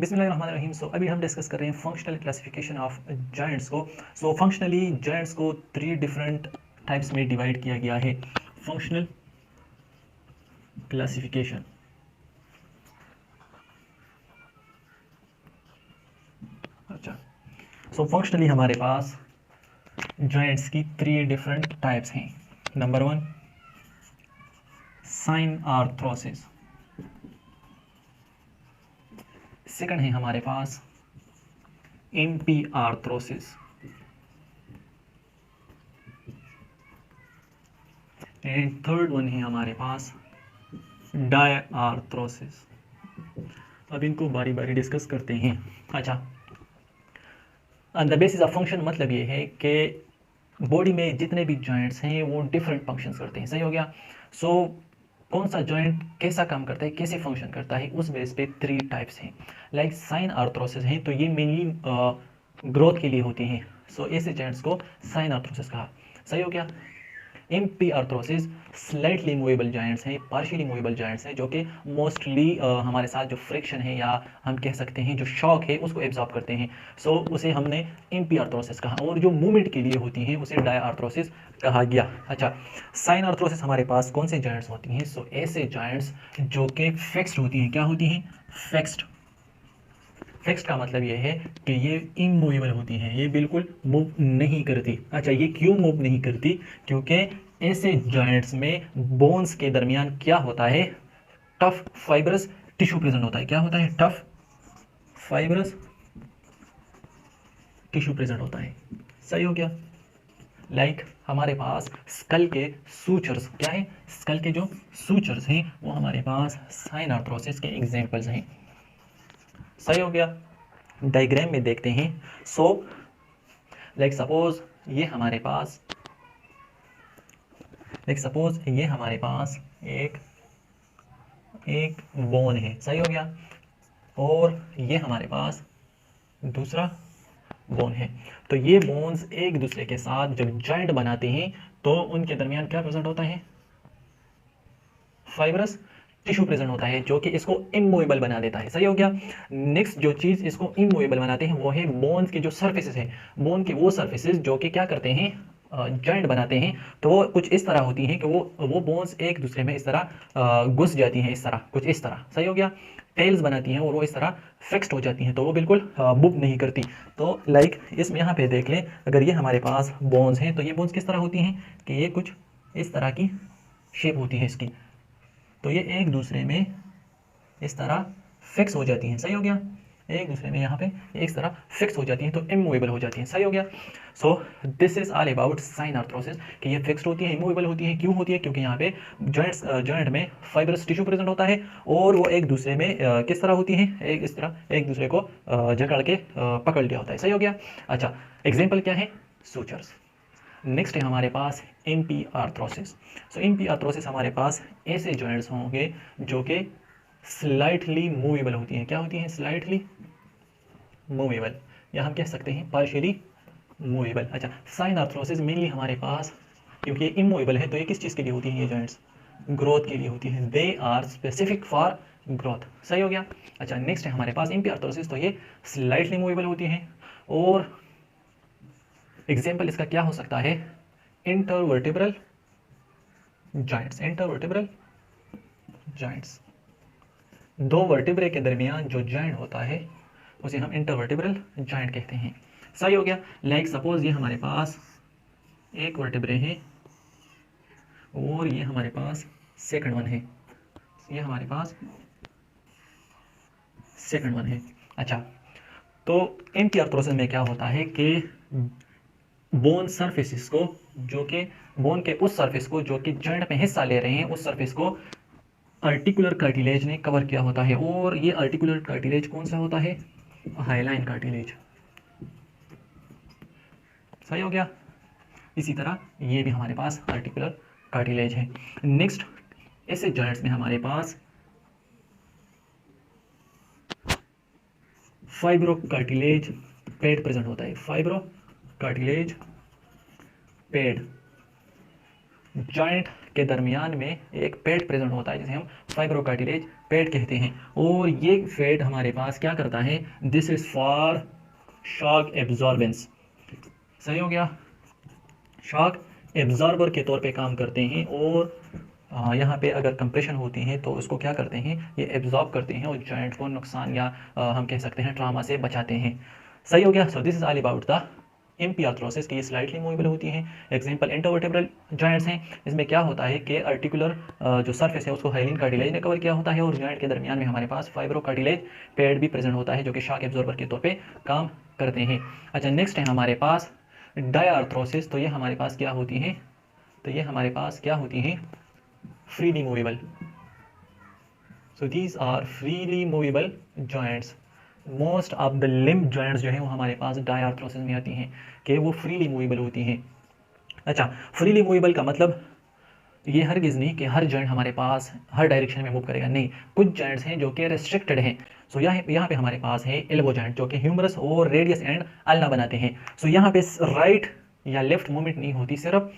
बिस्मिल्लाहिर्रहमानिर्रहीम। सो अभी हम डिस्कस कर रहे हैं फंक्शनल क्लासिफिकेशन ऑफ जॉइंट्स को। सो फंक्शनली जॉइंट्स को 3 डिफरेंट टाइप्स में डिवाइड किया गया है। फंक्शनल क्लासिफिकेशन, अच्छा, सो फंक्शनली हमारे पास जॉइंट्स की 3 डिफरेंट टाइप्स हैं। नंबर 1 साइन आर्थरोसिस, सेकंड है हमारे पास एम्पी आर्थरोसिस, एंड थर्ड वन है हमारे पास डायआर्थरोसिस। अब इनको बारी बारी डिस्कस करते हैं। अच्छा, द बेसिस ऑफ फंक्शन मतलब ये है कि बॉडी में जितने भी जॉइंट्स हैं वो डिफरेंट फंक्शंस करते हैं। सही हो गया। सो कौन सा जॉइंट कैसा काम करता है, कैसे फंक्शन करता है, उस बेस पे 3 टाइप्स हैं। लाइक साइन आर्थरोसिस हैं तो ये मेनली ग्रोथ के लिए होती हैं। सो ऐसे जॉइंट्स को साइन आर्थरोसिस कहा। सही हो गया। एम्पी आर्थरोसिस स्लाइटली मूवेबल जॉइंट्स हैं, पार्शियली मूवेबल जॉइंट्स हैं, जो कि मोस्टली हमारे साथ जो फ्रिक्शन है या हम कह सकते हैं जो शॉक है उसको एब्जॉर्ब करते हैं। सो उसे हमने एम्पी आर्थरोसिस कहा, और जो मूवमेंट के लिए होती हैं उसे डाई आर्थरोसिस कहा गया। अच्छा, साइन आर्थरोसिस हमारे पास कौन से जॉइंट्स होती हैं? सो ऐसे जॉइंट्स जो कि फिक्स्ड होती हैं। क्या होती हैं? फिक्स्ड। फिक्स्ड का मतलब ये है कि ये इमूवेबल होती हैं, ये बिल्कुल मूव नहीं करती। अच्छा, ये क्यों मूव नहीं करती? क्योंकि ऐसे जॉइंट्स में बोन्स के दरमियान क्या होता है? टफ फाइब्रस टिश्यू प्रेजेंट होता है। क्या होता है? टफ फाइब्रस टिश्यू प्रेजेंट होता है। सही हो गया। लाइक हमारे पास स्कल के सूचर्स, क्या है? स्कल के जो सूचर्स हैं वो हमारे पास साइन आर्थरोसिस के एग्जांपल्स हैं। सही हो गया। डायग्राम में देखते हैं। सो लाइक सपोज ये हमारे पास एक बोन है। सही हो गया। और ये हमारे पास दूसरा बोन है। तो ये बोन्स एक दूसरे के साथ जब जॉइंट बनाते हैं तो उनके दरमियान क्या प्रेजेंट होता है? फाइब्रस टिश्यू प्रेजेंट होता है, जो कि इसको इमूवेबल बना देता है। सही हो गया। नेक्स्ट जो चीज इसको इमूवेबल बनाते हैं वो है बोन्स के जो सर्फेसेस है, बोन के वो सर्फेसेस जो कि क्या करते हैं? जॉइंट बनाते हैं। तो वो कुछ इस तरह होती हैं कि वो बोन्स एक दूसरे में इस तरह घुस जाती हैं, इस तरह, कुछ इस तरह। सही हो गया। टेल्स बनाती हैं और वो इस तरह फिक्स्ड हो जाती हैं, तो वो बिल्कुल मूव नहीं करती। तो लाइक इसमें यहाँ पे देख लें, अगर ये हमारे पास बोन्स हैं तो ये बोन्स किस तरह होती हैं कि ये कुछ इस तरह की शेप होती है इसकी। तो ये एक दूसरे में इस तरह फिक्स हो जाती हैं। सही हो गया। एक दूसरे में यहाँ पे इस तरह फिक्स हो जाती हैं तो इमूवेबल हो जाती हैं। सही हो गया। So this is all about synarthrosis कि ये फिक्स्ड होती है, इमूवेबल होती है। क्यों होती है? क्योंकि यहाँ पे जॉइंट में फाइब्रस टिश्यू प्रेजेंट होता है और वो एक दूसरे में किस तरह होती हैं? एक इस तरह एक दूसरे को जकड़ के पकड़ लिया होता है। सही हो गया। अच्छा, एग्जाम्पल क्या है? सूचर्स। नेक्स्ट है हमारे पास एम्पी आर्थरोसिस। सो एम्पी आर्थरोसिस हमारे पास ऐसे जॉइंट्स होंगे जो कि स्लाइटली मूवेबल होती हैं। क्या होती हैं? स्लाइटली मूवेबल, या हम कह सकते हैं पार्शियली मूवेबल। अच्छा, साइन आर्थरोसिस मेनली हमारे पास, क्योंकि ये इमूवेबल है तो ये किस चीज़ के लिए होती हैं? ये जॉइंट्स ग्रोथ के लिए होती हैं। They are specific for growth. सही हो गया। अच्छा, नेक्स्ट है हमारे पास एम्पी आर्थरोसिस, तो ये स्लाइटली मूवेबल होती हैं। और एग्जाम्पल इसका क्या हो सकता है? Intervertebral joints. इंटरवर्टिब्रल जॉइंट्स, दो वर्टिब्रे के दरमियान जो जॉइंट होता है उसे हम इंटरवर्टिब्रल जॉइंट कहते हैं। सही हो गया। लाइक सपोज ये हमारे पास एक वर्टिब्रे है और ये हमारे पास सेकंड वन है, ये हमारे पास सेकंड वन है। अच्छा, तो एम्पी आर्थरोसिस में क्या होता है कि बोन सरफेसिस को, जो कि बोन के उस सरफेस को जो कि जॉइंट में हिस्सा ले रहे हैं, उस सरफेस को आर्टिकुलर कार्टिलेज ने कवर किया होता है। और ये आर्टिकुलर कार्टिलेज कौन सा होता है? Hyaline cartilage. सही हो गया। इसी तरह ये भी हमारे पास आर्टिकुलर कार्टिलेज है। नेक्स्ट, ऐसे जॉइंट्स में हमारे पास फाइब्रो कार्टिलेज पैड प्रेजेंट होता है। फाइब्रो कार्टिलेज पैड जॉइंट के दरमियान में एक पैड प्रेजेंट होता है जिसे हम फाइब्रोकार्टिलेज पैड कहते हैं। और ये पैड हमारे पास क्या करता है, this is for shock absorbance. सही हो गया, शॉक एब्जॉर्बर के तौर पे काम करते हैं। और यहाँ पे अगर कंप्रेशन होती है तो उसको क्या करते हैं, ये एब्जॉर्ब करते हैं और जॉइंट को नुकसान या हम कह सकते हैं ट्रामा से बचाते हैं। सही हो गया। So this is all about the amphiarthrosis की, ये स्लाइटली मूवेबल होती हैं। एग्जांपल इंटरवर्टेब्रल जॉइंट्स हैं, इसमें क्या होता है कि आर्टिकुलर जो सरफेस है उसको हाइलिन कार्टिलेज ने कवर किया होता है और जॉइंट के दरमियान में हमारे पास फाइब्रो कार्टिलेज पैड भी प्रेजेंट होता है जो कि शॉक एब्जॉर्बर के तौर पे काम करते हैं। अच्छा, नेक्स्ट है हमारे पास डायआर्थरोसिस। तो ये हमारे पास क्या होती है, तो ये हमारे पास क्या होती है, freely movable. So these are freely movable joints. Most of the limb joints जो है वो हमारे पास डायआर्थरोसिस में आती हैं कि वो फ्रीली मूवेबल होती हैं। अच्छा, फ्रीली मूवेबल का मतलब ये हरगिज़ नहीं कि हर जॉइंट हमारे पास हर डायरेक्शन में मूव करेगा, नहीं, कुछ जॉइंट्स हैं जो कि रेस्ट्रिक्टेड हैं। सो यहाँ पे हमारे पास है एल्बो जॉइंट जो कि ह्यूमरस और रेडियस एंड अल्ना बनाते हैं। सो यहाँ पे राइट या लेफ्ट मूवमेंट नहीं होती, सिर्फ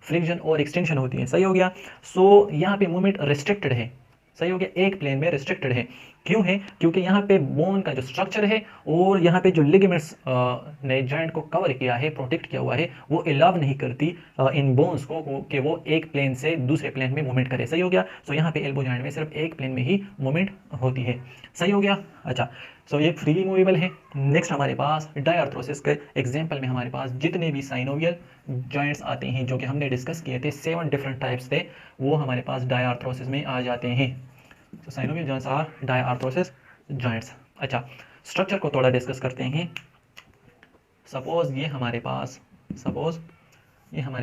फ्लेक्शन और एक्सटेंशन होती है। सही हो गया। सो यहाँ पे मूवमेंट रेस्ट्रिक्टेड है। सही हो गया, एक प्लेन में रेस्ट्रिक्टेड है। क्यों है, क्योंकि यहाँ पे बोन का जो स्ट्रक्चर है और यहाँ पे जो लिगामेंट्स ने जॉइंट को कवर किया है, प्रोटेक्ट किया हुआ है, वो अलाउ नहीं करती इन बोन्स को कि वो एक प्लेन से दूसरे प्लेन में मूवमेंट करे। सही हो गया। सो यहाँ पे एल्बो जॉइंट में सिर्फ एक प्लेन में ही मूवमेंट होती है। सही हो गया। अच्छा, सो ये फ्रीली मूवेबल है। नेक्स्ट हमारे पास डायआर्थरोसिस के एग्जाम्पल में हमारे पास जितने भी साइनोवियल जॉइंट्स आते हैं जो कि हमने डिस्कस किए थे, 7 डिफरेंट टाइप्स थे, वो हमारे पास डायआर्थरोसिस में आ जाते हैं। तो साइनोवियल जॉइंट्स आर डायआर्थरोसिस जॉइंट्स। अच्छा, स्ट्रक्चर को थोड़ा डिस्कस करते हैं। सपोज ये हमारे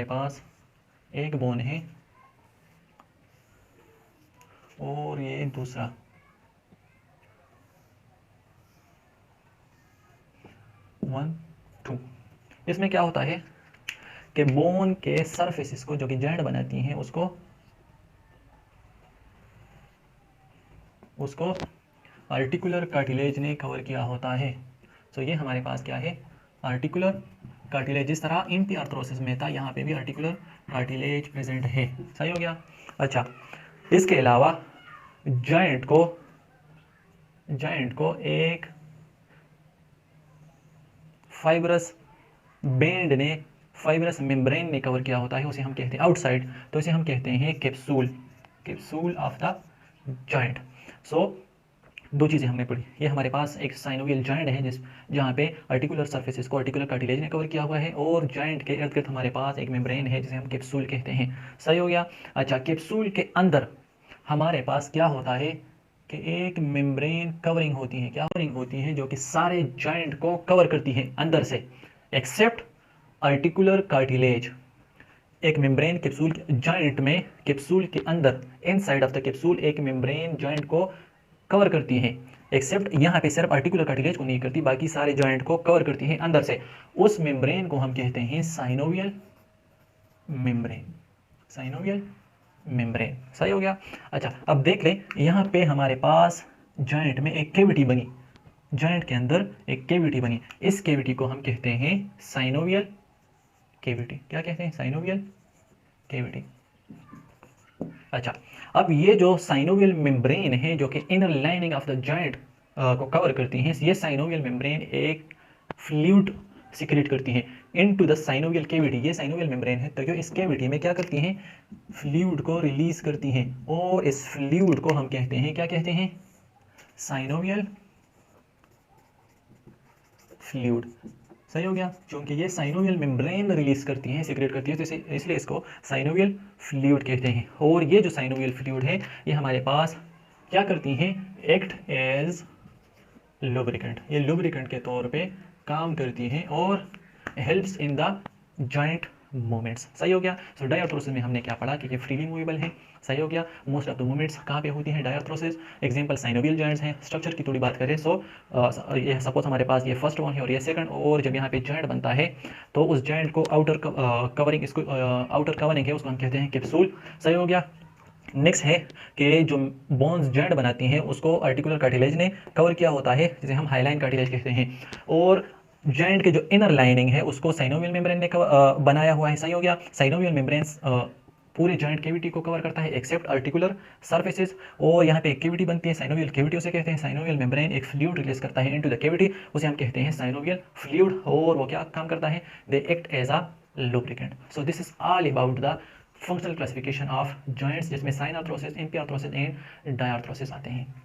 पास एक बोन है और ये दूसरा, 1 2। इसमें क्या होता है कि बोन के सरफेसेस को जो कि जॉइंट बनाती हैं उसको आर्टिकुलर कार्टिलेज ने कवर किया होता है। सो ये हमारे पास क्या है, आर्टिकुलर कार्टिलेज। जिस तरह एम्पी आर्थरोसिस में था, यहाँ पे भी आर्टिकुलर कार्टिलेज प्रेजेंट है। सही हो गया। अच्छा, इसके अलावा जॉइंट को एक फाइब्रस मेम्ब्रेन ने कवर किया होता है, उसे हम कहते हैं आउटसाइड, तो इसे हम कहते हैं कैप्सूल ऑफ द जॉइंट। सो दो चीज़ें हमने पढ़ी। ये हमारे पास एक साइनोवियल जॉइंट है जहाँ पे आर्टिकुलर सरफेसेस को आर्टिकुलर कार्टिलेज ने कवर किया हुआ है और जॉइंट के इर्द गिर्द हमारे पास एक मेम्ब्रेन है जिसे हम कैप्सूल कहते हैं। सही हो गया। अच्छा, कैप्सूल के अंदर हमारे पास क्या होता है कि एक मेम्ब्रेन कवरिंग होती है जो कि सारे जॉइंट को कवर करती है अंदर से, एक्सेप्ट आर्टिकुलर कार्टिलेज। एक मेम्ब्रेन कैप्सूल के अंदर इनसाइड ऑफ द कैप्सूल एक मेम्ब्रेन जॉइंट को कवर करती है, एक्सेप्ट यहाँ पे सिर्फ आर्टिकुलर कार्टिलेज को नहीं करती, बाकी सारे जॉइंट को कवर करती है अंदर से। उस मेम्ब्रेन को हम कहते हैं साइनोवियल मेम्ब्रेन। सही हो गया। अच्छा, अब देख ले, यहाँ पे हमारे पास जॉइंट में एक कैविटी बनी, जॉइंट के अंदर एक कैविटी बनी, इस कैविटी को हम कहते हैं साइनोवियल कैविटी। क्या कहते हैं, साइनोवियल कैविटी। अच्छा, अब ये जो साइनोवियल मेम्ब्रेन है जो कि inner lining of the joint को कवर करती हैं, ये साइनोवियल मेम्ब्रेन एक फ्लूइड सिक्रेट करती हैं इनटू द साइनोवियल कैविटी। ये साइनोवियल मेम्ब्रेन है तो जो इस कैविटी में क्या करती हैं, फ्लूइड को रिलीज करती हैं और इस फ्लूइड को हम कहते हैं, क्या कहते हैं, साइनोवियल फ्लूइड। सही हो गया। क्योंकि ये साइनोवियल मेम्ब्रेन रिलीज करती है, सीक्रेट करती है, तो इसलिए इसको साइनोवियल फ्लूइड कहते हैं। और ये जो साइनोवियल फ्लूइड है ये हमारे पास क्या करती हैं, एक्ट एज लुब्रिकेंट। ये लुब्रिकेंट के तौर पे काम करती हैं और helps in the joint movements. सही हो गया। सो डायआर्थरोसिस में हमने क्या पढ़ा कि ये फ्रीली मूवेबल है। सही हो गया। मोस्ट ऑफ द मूवमेंट्स कहाँ पे होती हैं, डायआर्थरोसिस। एग्जांपल साइनोवियल जॉइंट्स हैं। स्ट्रक्चर की थोड़ी बात करें, ये सपोज हमारे पास ये फर्स्ट वन है और ये सेकंड, और जब यहाँ पे जॉइंट बनता है तो उस जॉइंट को आउटर कवरिंग है, उसको हम कहते हैं कैप्सूल। सही हो गया। नेक्स्ट है कि जो बोन्स जॉइंट बनाती हैं उसको आर्टिकुलर कार्टिलेज ने कवर किया होता है जिसे हम हाइलाइन कार्टिलेज कहते हैं। और जॉइंट के जो इनर लाइनिंग है उसको साइनोवियल मेम्ब्रेन ने बनाया हुआ है। सही हो गया। साइनोवियल मेम्ब्रेन पूरे जॉइंट कैविटी को कवर करता है एक्सेप्ट आर्टिकुलर सर्फेसेस। और यहाँ पे एक कैविटी बनती है, साइनोवियल कैविटी उसे कहते हैं। साइनोवियल मेम्ब्रेन एक फ्लूइड रिलीज करता है इनटू द कैविटी, उसे हम कहते हैं साइनोवियल फ्लूइड। और वो क्या काम करता है, they act as a lubricant. So this is all about the functional classification of joints जिसमें साइन आर्थरोसिस, एम्पी आर्थरोसिस एंड डायआर्थरोसिस आते हैं।